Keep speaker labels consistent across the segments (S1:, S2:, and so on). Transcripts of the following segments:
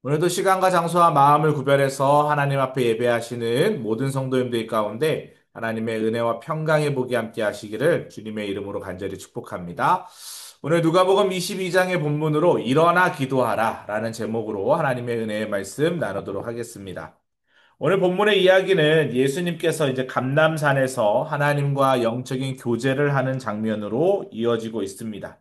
S1: 오늘도 시간과 장소와 마음을 구별해서 하나님 앞에 예배하시는 모든 성도님들 가운데 하나님의 은혜와 평강의 복이 함께 하시기를 주님의 이름으로 간절히 축복합니다. 오늘 누가복음 22장의 본문으로 일어나 기도하라 라는 제목으로 하나님의 은혜의 말씀 나누도록 하겠습니다. 오늘 본문의 이야기는 예수님께서 이제 감람산에서 하나님과 영적인 교제를 하는 장면으로 이어지고 있습니다.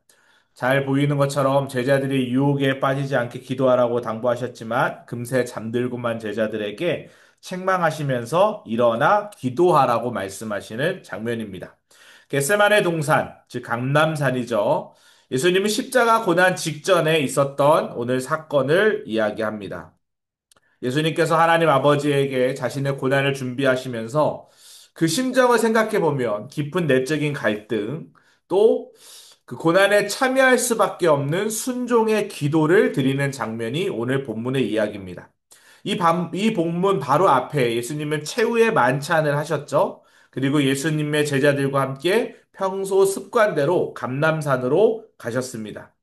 S1: 잘 보이는 것처럼 제자들이 유혹에 빠지지 않게 기도하라고 당부하셨지만 금세 잠들고만 제자들에게 책망하시면서 일어나 기도하라고 말씀하시는 장면입니다. 겟세마네 동산, 즉 감람산이죠. 예수님은 십자가 고난 직전에 있었던 오늘 사건을 이야기합니다. 예수님께서 하나님 아버지에게 자신의 고난을 준비하시면서 그 심정을 생각해 보면 깊은 내적인 갈등, 또 그 고난에 참여할 수밖에 없는 순종의 기도를 드리는 장면이 오늘 본문의 이야기입니다. 이 본문 바로 앞에 예수님은 최후의 만찬을 하셨죠. 그리고 예수님의 제자들과 함께 평소 습관대로 감람산으로 가셨습니다.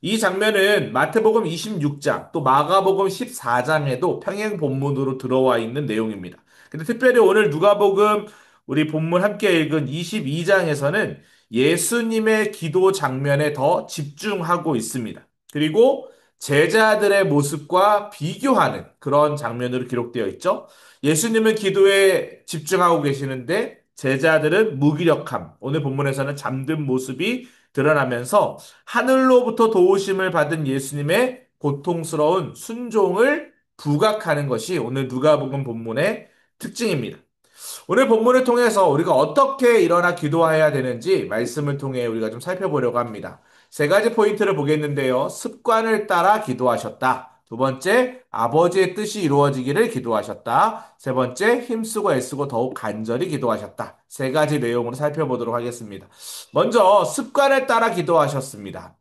S1: 이 장면은 마태복음 26장, 또 마가복음 14장에도 평행 본문으로 들어와 있는 내용입니다. 근데 특별히 오늘 누가복음 우리 본문 함께 읽은 22장에서는 예수님의 기도 장면에 더 집중하고 있습니다. 그리고 제자들의 모습과 비교하는 그런 장면으로 기록되어 있죠. 예수님은 기도에 집중하고 계시는데 제자들은 무기력함, 오늘 본문에서는 잠든 모습이 드러나면서 하늘로부터 도우심을 받은 예수님의 고통스러운 순종을 부각하는 것이 오늘 누가복음 본문의 특징입니다. 오늘 본문을 통해서 우리가 어떻게 일어나 기도해야 되는지 말씀을 통해 우리가 좀 살펴보려고 합니다. 세 가지 포인트를 보겠는데요. 습관을 따라 기도하셨다. 두 번째, 아버지의 뜻이 이루어지기를 기도하셨다. 세 번째, 힘쓰고 애쓰고 더욱 간절히 기도하셨다. 세 가지 내용으로 살펴보도록 하겠습니다. 먼저, 습관을 따라 기도하셨습니다.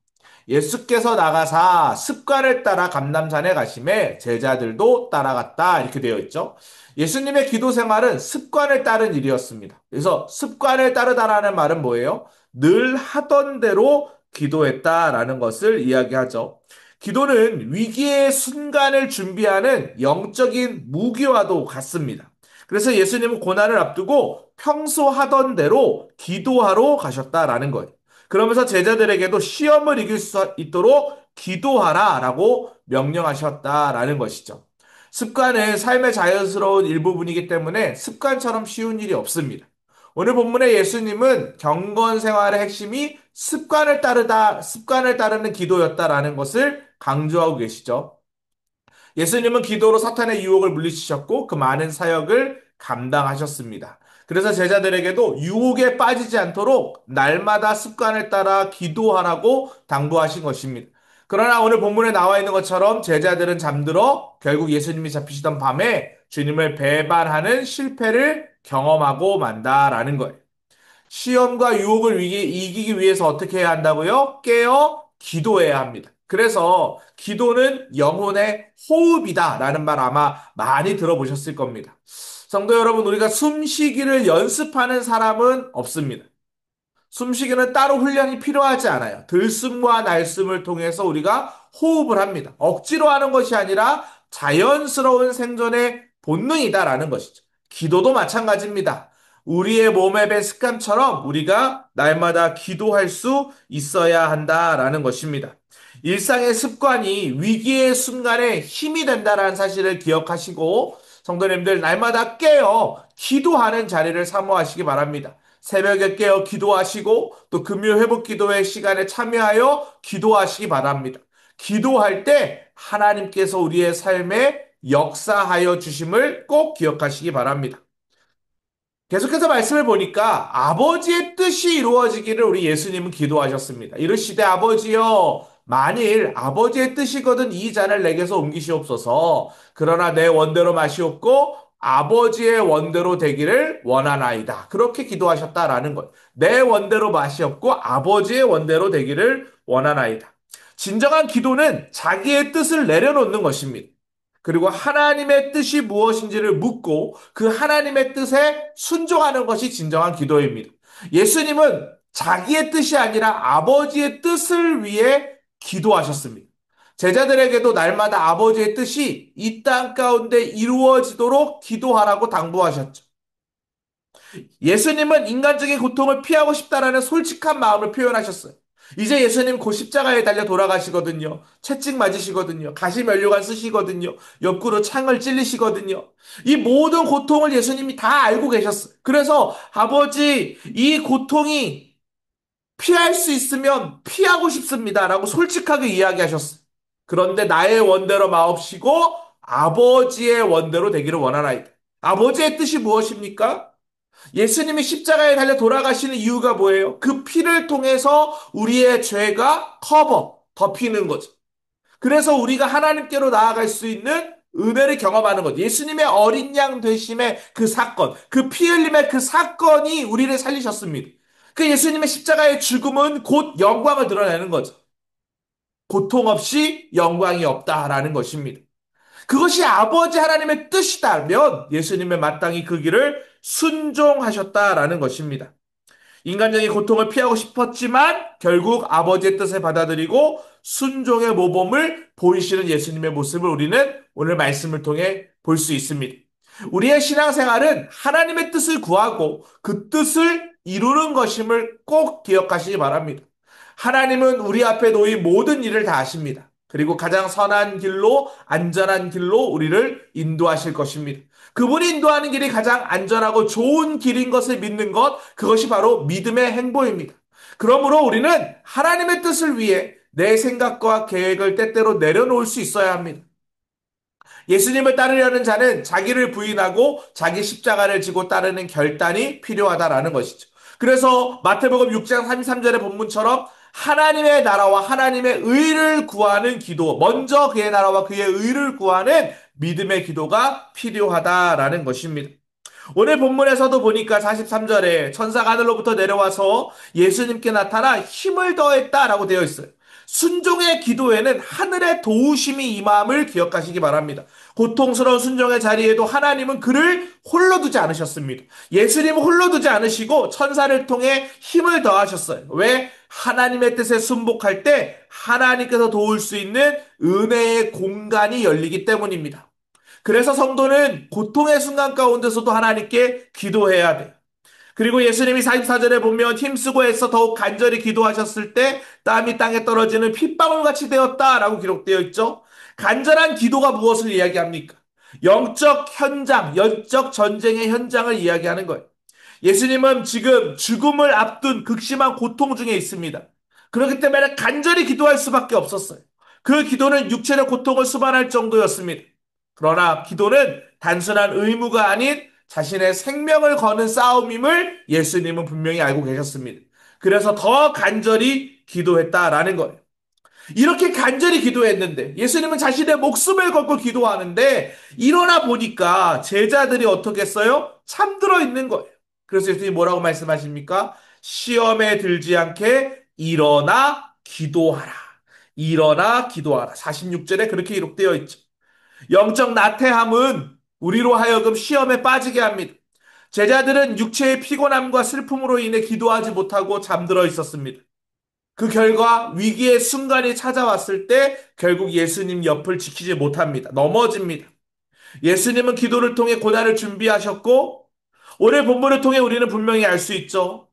S1: 예수께서 나가사 습관을 따라 감람산에 가심에 제자들도 따라갔다. 이렇게 되어 있죠. 예수님의 기도 생활은 습관을 따른 일이었습니다. 그래서 습관을 따르다라는 말은 뭐예요? 늘 하던 대로 기도했다라는 것을 이야기하죠. 기도는 위기의 순간을 준비하는 영적인 무기와도 같습니다. 그래서 예수님은 고난을 앞두고 평소 하던 대로 기도하러 가셨다라는 거예요. 그러면서 제자들에게도 시험을 이길 수 있도록 기도하라라고 명령하셨다라는 것이죠. 습관은 삶의 자연스러운 일부분이기 때문에 습관처럼 쉬운 일이 없습니다. 오늘 본문의 예수님은 경건 생활의 핵심이 습관을 따르는 기도였다라는 것을 강조하고 계시죠. 예수님은 기도로 사탄의 유혹을 물리치셨고 그 많은 사역을 감당하셨습니다. 그래서 제자들에게도 유혹에 빠지지 않도록 날마다 습관을 따라 기도하라고 당부하신 것입니다. 그러나 오늘 본문에 나와 있는 것처럼 제자들은 잠들어 결국 예수님이 잡히시던 밤에 주님을 배반하는 실패를 경험하고 만다라는 거예요. 시험과 유혹을 이기기 위해서 어떻게 해야 한다고요? 깨어 기도해야 합니다. 그래서 기도는 영혼의 호흡이다라는 말 아마 많이 들어보셨을 겁니다. 성도 여러분, 우리가 숨쉬기를 연습하는 사람은 없습니다. 숨쉬기는 따로 훈련이 필요하지 않아요. 들숨과 날숨을 통해서 우리가 호흡을 합니다. 억지로 하는 것이 아니라 자연스러운 생존의 본능이다라는 것이죠. 기도도 마찬가지입니다. 우리의 몸에 배 습관처럼 우리가 날마다 기도할 수 있어야 한다라는 것입니다. 일상의 습관이 위기의 순간에 힘이 된다라는 사실을 기억하시고 성도님들 날마다 깨어 기도하는 자리를 사모하시기 바랍니다. 새벽에 깨어 기도하시고 또 금요 회복 기도회 시간에 참여하여 기도하시기 바랍니다. 기도할 때 하나님께서 우리의 삶에 역사하여 주심을 꼭 기억하시기 바랍니다. 계속해서 말씀을 보니까 아버지의 뜻이 이루어지기를 우리 예수님은 기도하셨습니다. 이르시되 아버지여 만일 아버지의 뜻이거든 이 잔을 내게서 옮기시옵소서. 그러나 내 원대로 마시옵고 아버지의 원대로 되기를 원하나이다. 그렇게 기도하셨다라는 것. 내 원대로 마시옵고 아버지의 원대로 되기를 원하나이다. 진정한 기도는 자기의 뜻을 내려놓는 것입니다. 그리고 하나님의 뜻이 무엇인지를 묻고 그 하나님의 뜻에 순종하는 것이 진정한 기도입니다. 예수님은 자기의 뜻이 아니라 아버지의 뜻을 위해 기도하셨습니다. 제자들에게도 날마다 아버지의 뜻이 이 땅 가운데 이루어지도록 기도하라고 당부하셨죠. 예수님은 인간적인 고통을 피하고 싶다라는 솔직한 마음을 표현하셨어요. 이제 예수님 곧 십자가에 달려 돌아가시거든요. 채찍 맞으시거든요. 가시 면류관 쓰시거든요. 옆구로 창을 찔리시거든요. 이 모든 고통을 예수님이 다 알고 계셨어요. 그래서 아버지, 이 고통이 피할 수 있으면 피하고 싶습니다라고 솔직하게 이야기하셨어요. 그런데 나의 원대로 마옵시고 아버지의 원대로 되기를 원하나이다. 아버지의 뜻이 무엇입니까? 예수님이 십자가에 달려 돌아가시는 이유가 뭐예요? 그 피를 통해서 우리의 죄가 덮이는 거죠. 그래서 우리가 하나님께로 나아갈 수 있는 은혜를 경험하는 것. 예수님의 어린 양 되심의 그 사건, 그 피 흘림의 그 사건이 우리를 살리셨습니다. 그 예수님의 십자가의 죽음은 곧 영광을 드러내는 거죠. 고통 없이 영광이 없다라는 것입니다. 그것이 아버지 하나님의 뜻이다면 예수님의 마땅히 그 길을 순종하셨다라는 것입니다. 인간적인 고통을 피하고 싶었지만 결국 아버지의 뜻을 받아들이고 순종의 모범을 보이시는 예수님의 모습을 우리는 오늘 말씀을 통해 볼 수 있습니다. 우리의 신앙생활은 하나님의 뜻을 구하고 그 뜻을 이루는 것임을 꼭 기억하시기 바랍니다. 하나님은 우리 앞에 놓인 모든 일을 다 아십니다. 그리고 가장 선한 길로, 안전한 길로 우리를 인도하실 것입니다. 그분이 인도하는 길이 가장 안전하고 좋은 길인 것을 믿는 것, 그것이 바로 믿음의 행보입니다. 그러므로 우리는 하나님의 뜻을 위해 내 생각과 계획을 때때로 내려놓을 수 있어야 합니다. 예수님을 따르려는 자는 자기를 부인하고 자기 십자가를 지고 따르는 결단이 필요하다라는 것이죠. 그래서 마태복음 6장 33절의 본문처럼 하나님의 나라와 하나님의 의를 구하는 기도, 먼저 그의 나라와 그의 의를 구하는 믿음의 기도가 필요하다라는 것입니다. 오늘 본문에서도 보니까 43절에 천사가 하늘로부터 내려와서 예수님께 나타나 힘을 더했다라고 되어 있어요. 순종의 기도에는 하늘의 도우심이 임함을 기억하시기 바랍니다. 고통스러운 순종의 자리에도 하나님은 그를 홀로 두지 않으셨습니다. 예수님은 홀로 두지 않으시고 천사를 통해 힘을 더하셨어요. 왜? 하나님의 뜻에 순복할 때 하나님께서 도울 수 있는 은혜의 공간이 열리기 때문입니다. 그래서 성도는 고통의 순간 가운데서도 하나님께 기도해야 돼요. 그리고 예수님이 44절에 보면 힘쓰고 애써 더욱 간절히 기도하셨을 때 땀이 땅에 떨어지는 핏방울같이 되었다라고 기록되어 있죠. 간절한 기도가 무엇을 이야기합니까? 영적 현장, 영적 전쟁의 현장을 이야기하는 거예요. 예수님은 지금 죽음을 앞둔 극심한 고통 중에 있습니다. 그렇기 때문에 간절히 기도할 수밖에 없었어요. 그 기도는 육체적 고통을 수반할 정도였습니다. 그러나 기도는 단순한 의무가 아닌 자신의 생명을 거는 싸움임을 예수님은 분명히 알고 계셨습니다. 그래서 더 간절히 기도했다라는 거예요. 이렇게 간절히 기도했는데 예수님은 자신의 목숨을 걸고 기도하는데 일어나 보니까 제자들이 어떻게 했어요? 잠들어 있는 거예요. 그래서 예수님이 뭐라고 말씀하십니까? 시험에 들지 않게 일어나 기도하라. 일어나 기도하라. 46절에 그렇게 기록되어 있죠. 영적 나태함은 우리로 하여금 시험에 빠지게 합니다. 제자들은 육체의 피곤함과 슬픔으로 인해 기도하지 못하고 잠들어 있었습니다. 그 결과 위기의 순간이 찾아왔을 때 결국 예수님 옆을 지키지 못합니다. 넘어집니다. 예수님은 기도를 통해 고난을 준비하셨고 오늘 본문을 통해 우리는 분명히 알 수 있죠.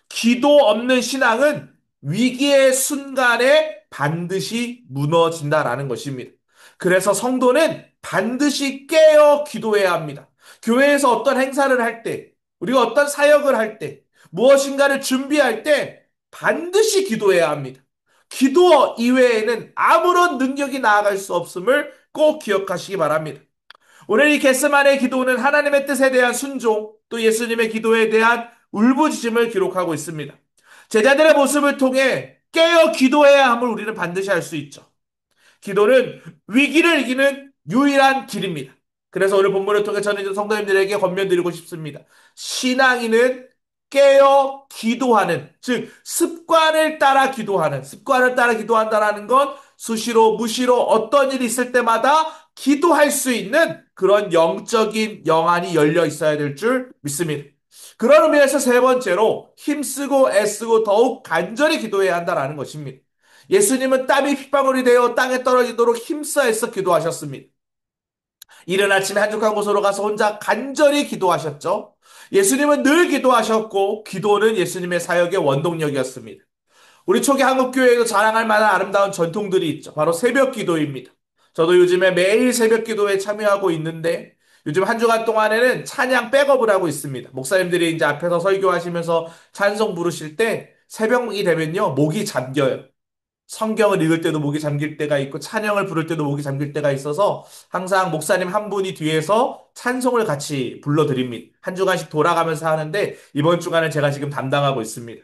S1: 기도 없는 신앙은 위기의 순간에 반드시 무너진다라는 것입니다. 그래서 성도는 반드시 깨어 기도해야 합니다. 교회에서 어떤 행사를 할 때, 우리가 어떤 사역을 할 때, 무엇인가를 준비할 때 반드시 기도해야 합니다. 기도 이외에는 아무런 능력이 나아갈 수 없음을 꼭 기억하시기 바랍니다. 오늘 이 겟세마네의 기도는 하나님의 뜻에 대한 순종, 또 예수님의 기도에 대한 울부짖음을 기록하고 있습니다. 제자들의 모습을 통해 깨어 기도해야 함을 우리는 반드시 알 수 있죠. 기도는 위기를 이기는 유일한 길입니다. 그래서 오늘 본문을 통해 저는 성도님들에게 권면드리고 싶습니다. 신앙인은 깨어 기도하는, 즉 습관을 따라 기도한다라는 건 수시로 무시로 어떤 일이 있을 때마다 기도할 수 있는 그런 영적인 영안이 열려 있어야 될 줄 믿습니다. 그런 의미에서 세 번째로 힘쓰고 애쓰고 더욱 간절히 기도해야 한다라는 것입니다. 예수님은 땀이 핏방울이 되어 땅에 떨어지도록 힘써서 기도하셨습니다. 이른 아침에 한적한 곳으로 가서 혼자 간절히 기도하셨죠. 예수님은 늘 기도하셨고 기도는 예수님의 사역의 원동력이었습니다. 우리 초기 한국교회에도 자랑할 만한 아름다운 전통들이 있죠. 바로 새벽 기도입니다. 저도 요즘에 매일 새벽 기도에 참여하고 있는데 요즘 한 주간 동안에는 찬양 백업을 하고 있습니다. 목사님들이 이제 앞에서 설교하시면서 찬송 부르실 때 새벽이 되면요, 목이 잠겨요. 성경을 읽을 때도 목이 잠길 때가 있고 찬양을 부를 때도 목이 잠길 때가 있어서 항상 목사님 한 분이 뒤에서 찬송을 같이 불러드립니다. 한 주간씩 돌아가면서 하는데 이번 주간은 제가 지금 담당하고 있습니다.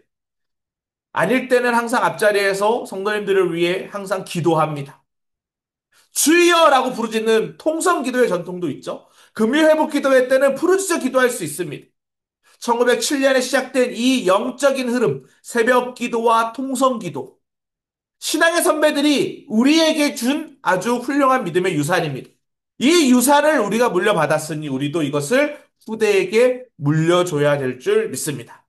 S1: 아닐 때는 항상 앞자리에서 성도님들을 위해 항상 기도합니다. 주여라고 부르짖는 통성 기도의 전통도 있죠. 금요 회복 기도회 때는 부르짖어 기도할 수 있습니다. 1907년에 시작된 이 영적인 흐름, 새벽 기도와 통성 기도. 신앙의 선배들이 우리에게 준 아주 훌륭한 믿음의 유산입니다. 이 유산을 우리가 물려받았으니 우리도 이것을 후대에게 물려줘야 될 줄 믿습니다.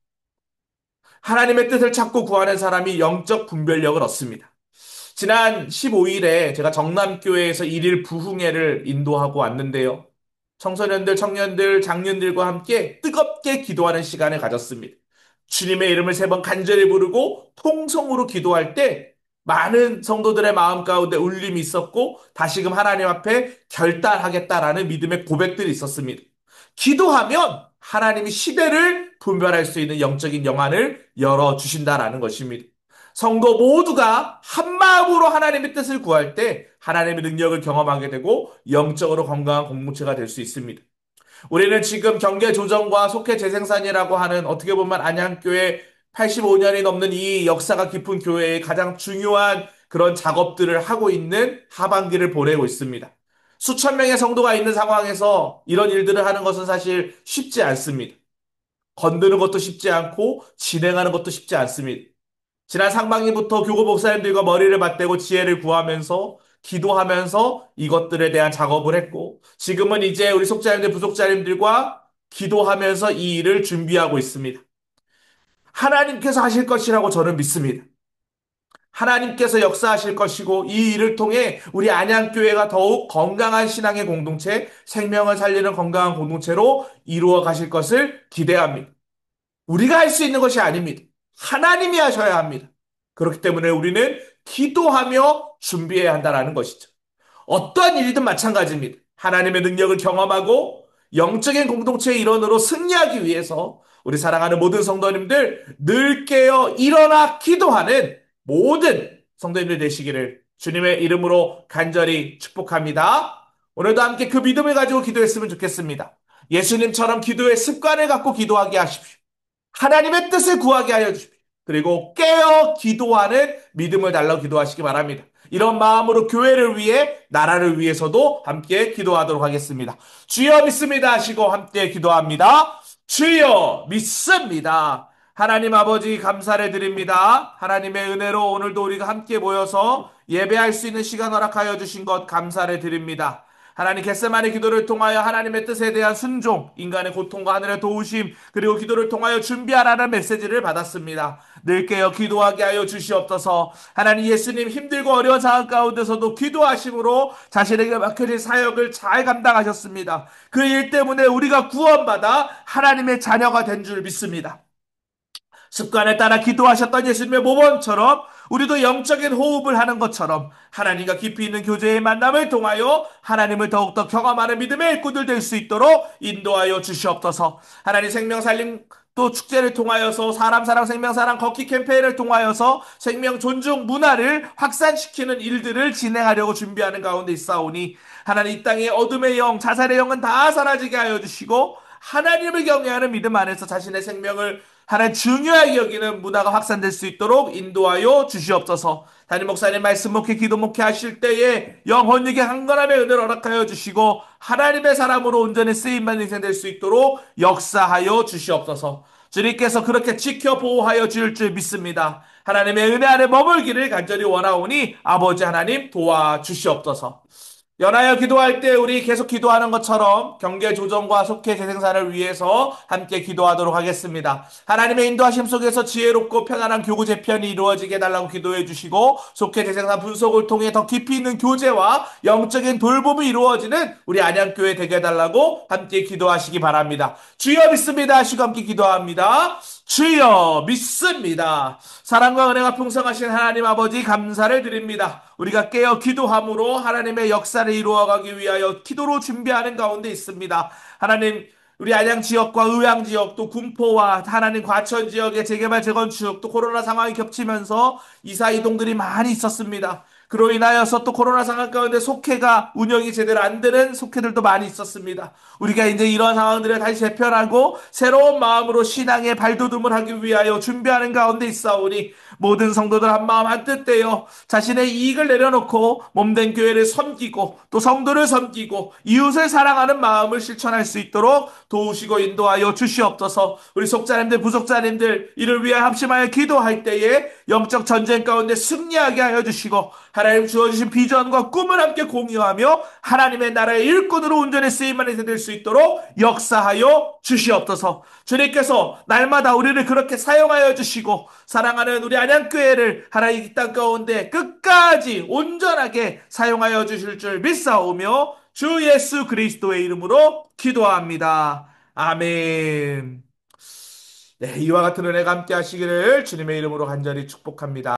S1: 하나님의 뜻을 찾고 구하는 사람이 영적 분별력을 얻습니다. 지난 15일에 제가 정남교회에서 일일 부흥회를 인도하고 왔는데요. 청소년들, 청년들, 장년들과 함께 뜨겁게 기도하는 시간을 가졌습니다. 주님의 이름을 세 번 간절히 부르고 통성으로 기도할 때 많은 성도들의 마음 가운데 울림이 있었고 다시금 하나님 앞에 결단하겠다라는 믿음의 고백들이 있었습니다. 기도하면 하나님이 시대를 분별할 수 있는 영적인 영안을 열어주신다라는 것입니다. 성도 모두가 한 마음으로 하나님의 뜻을 구할 때 하나님의 능력을 경험하게 되고 영적으로 건강한 공동체가 될 수 있습니다. 우리는 지금 경계 조정과 속회 재생산이라고 하는 어떻게 보면 안양교회 85년이 넘는 이 역사가 깊은 교회의 가장 중요한 그런 작업들을 하고 있는 하반기를 보내고 있습니다. 수천 명의 성도가 있는 상황에서 이런 일들을 하는 것은 사실 쉽지 않습니다. 건드는 것도 쉽지 않고 진행하는 것도 쉽지 않습니다. 지난 상반기부터 교구 목사님들과 머리를 맞대고 지혜를 구하면서 기도하면서 이것들에 대한 작업을 했고 지금은 이제 우리 속자님들 부속자님들과 기도하면서 이 일을 준비하고 있습니다. 하나님께서 하실 것이라고 저는 믿습니다. 하나님께서 역사하실 것이고 이 일을 통해 우리 안양교회가 더욱 건강한 신앙의 공동체, 생명을 살리는 건강한 공동체로 이루어 가실 것을 기대합니다. 우리가 할 수 있는 것이 아닙니다. 하나님이 하셔야 합니다. 그렇기 때문에 우리는 기도하며 준비해야 한다는 것이죠. 어떠한 일이든 마찬가지입니다. 하나님의 능력을 경험하고 영적인 공동체의 일원으로 승리하기 위해서 우리 사랑하는 모든 성도님들 늘 깨어 일어나 기도하는 모든 성도님들 되시기를 주님의 이름으로 간절히 축복합니다. 오늘도 함께 그 믿음을 가지고 기도했으면 좋겠습니다. 예수님처럼 기도의 습관을 갖고 기도하게 하십시오. 하나님의 뜻을 구하게 하여 주십시오. 그리고 깨어 기도하는 믿음을 달라고 기도하시기 바랍니다. 이런 마음으로 교회를 위해 나라를 위해서도 함께 기도하도록 하겠습니다. 주여 믿습니다 하시고 함께 기도합니다. 주여 믿습니다. 하나님 아버지 감사를 드립니다. 하나님의 은혜로 오늘도 우리가 함께 모여서 예배할 수 있는 시간 허락하여 주신 것 감사를 드립니다. 하나님 겟세마네 기도를 통하여 하나님의 뜻에 대한 순종, 인간의 고통과 하늘의 도우심, 그리고 기도를 통하여 준비하라는 메시지를 받았습니다. 늘 깨어 기도하게 하여 주시옵소서. 하나님 예수님 힘들고 어려운 상황 가운데서도 기도하심으로 자신에게 맡겨진 사역을 잘 감당하셨습니다. 그 일 때문에 우리가 구원받아 하나님의 자녀가 된 줄 믿습니다. 습관에 따라 기도하셨던 예수님의 모범처럼 우리도 영적인 호흡을 하는 것처럼 하나님과 깊이 있는 교제의 만남을 통하여 하나님을 더욱더 경험하는 믿음의 일꾼들 될 수 있도록 인도하여 주시옵소서. 하나님 생명 살림 또 축제를 통하여서 사람 사랑 생명 사랑 걷기 캠페인을 통하여서 생명 존중 문화를 확산시키는 일들을 진행하려고 준비하는 가운데 있사오니 하나님 이 땅의 어둠의 영 자살의 영은 다 사라지게 하여 주시고 하나님을 경외하는 믿음 안에서 자신의 생명을 하나님 중요하게 여기는 문화가 확산될 수 있도록 인도하여 주시옵소서. 담임 목사님 말씀 목회 기도 목회 하실 때에 영혼에게 강건함의 은혜를 허락하여 주시고 하나님의 사람으로 온전히 쓰임만 인생 될 수 있도록 역사하여 주시옵소서. 주님께서 그렇게 지켜 보호하여 주실 줄 믿습니다. 하나님의 은혜 안에 머물기를 간절히 원하오니 아버지 하나님 도와주시옵소서. 연하여 기도할 때 우리 계속 기도하는 것처럼 경계 조정과 속회 재생산을 위해서 함께 기도하도록 하겠습니다. 하나님의 인도하심 속에서 지혜롭고 편안한 교구 재편이 이루어지게 해달라고 기도해 주시고 속회 재생산 분석을 통해 더 깊이 있는 교제와 영적인 돌봄이 이루어지는 우리 안양교회 되게 해달라고 함께 기도하시기 바랍니다. 주여 믿습니다 하시고 함께 기도합니다. 주여 믿습니다. 사랑과 은혜가 풍성하신 하나님 아버지 감사를 드립니다. 우리가 깨어 기도함으로 하나님의 역사를 이루어가기 위하여 기도로 준비하는 가운데 있습니다. 하나님, 우리 안양 지역과 의왕 지역 또 군포와 하나님 과천 지역의 재개발 재건축 또 코로나 상황이 겹치면서 이사 이동들이 많이 있었습니다. 그로 인하여서 또 코로나 상황 가운데 속회가 운영이 제대로 안 되는 속회들도 많이 있었습니다. 우리가 이제 이런 상황들을 다시 재편하고 새로운 마음으로 신앙의 발돋움을 하기 위하여 준비하는 가운데 있사오니 모든 성도들 한 마음 한 뜻되어 자신의 이익을 내려놓고 몸된 교회를 섬기고 또 성도를 섬기고 이웃을 사랑하는 마음을 실천할 수 있도록 도우시고 인도하여 주시옵소서. 우리 속자님들 부속자님들 이를 위해 합심하여 기도할 때에 영적 전쟁 가운데 승리하게 하여 주시고 하나님 주어주신 비전과 꿈을 함께 공유하며 하나님의 나라의 일꾼으로 온전히 쓰임만 될 수 있도록 역사하여 주시옵소서. 주님께서 날마다 우리를 그렇게 사용하여 주시고 사랑하는 우리 안양교회를 하나님 이 땅 가운데 끝까지 온전하게 사용하여 주실 줄 믿사오며 주 예수 그리스도의 이름으로 기도합니다. 아멘. 네, 이와 같은 은혜가 함께 하시기를 주님의 이름으로 간절히 축복합니다.